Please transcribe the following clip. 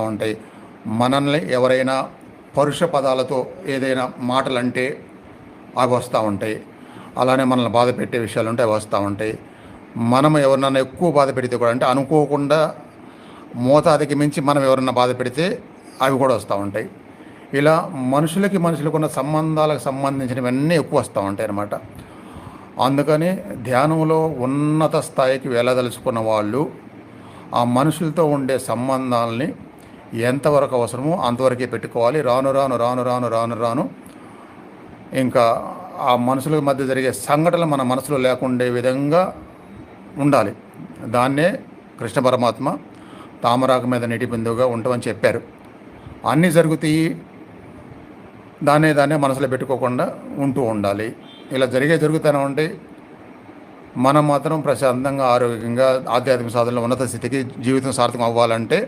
ఉంటాయి. మనల్ని ఎవరైనా పరుష పదాలతో ఏదైనా మాటలంటే అవి వస్తూ ఉంటాయి. అలానే మనల్ని బాధ పెట్టే విషయాలు ఉంటే అవి వస్తూ ఉంటాయి. మనం ఎవరినైనా ఎక్కువ బాధ పెడితే కూడా, అంటే అనుకోకుండా మోతాదుకి మించి మనం ఎవరన్నా బాధ పెడితే అవి కూడా వస్తూ ఉంటాయి. ఇలా మనుషులకు ఉన్న సంబంధాలకు సంబంధించినవన్నీ ఎక్కువ వస్తూ ఉంటాయి అన్నమాట. అందుకని ధ్యానంలో ఉన్నత స్థాయికి వెళ్ళదలుచుకున్న వాళ్ళు ఆ మనుషులతో ఉండే సంబంధాలని ఎంతవరకు అవసరమో అంతవరకే పెట్టుకోవాలి. రాను రాను రాను రాను రాను రాను ఇంకా ఆ మనుషుల మధ్య జరిగే సంఘటనలు మన మనసులో లేకుండే విధంగా ఉండాలి. దాన్నే కృష్ణ పరమాత్మ తామరాకు మీద నీటి బిందువుగా ఉంటామని చెప్పారు. అన్నీ జరుగుతాయి, దాన్నే మనసులో పెట్టుకోకుండా ఉంటూ ఉండాలి. ఇలా జరుగుతూనే ఉంటే మనం మాత్రం ప్రశాంతంగా, ఆరోగ్యంగా, ఆధ్యాత్మిక సాధనలో ఉన్నత స్థితికి జీవితం సార్థకం అవ్వాలంటే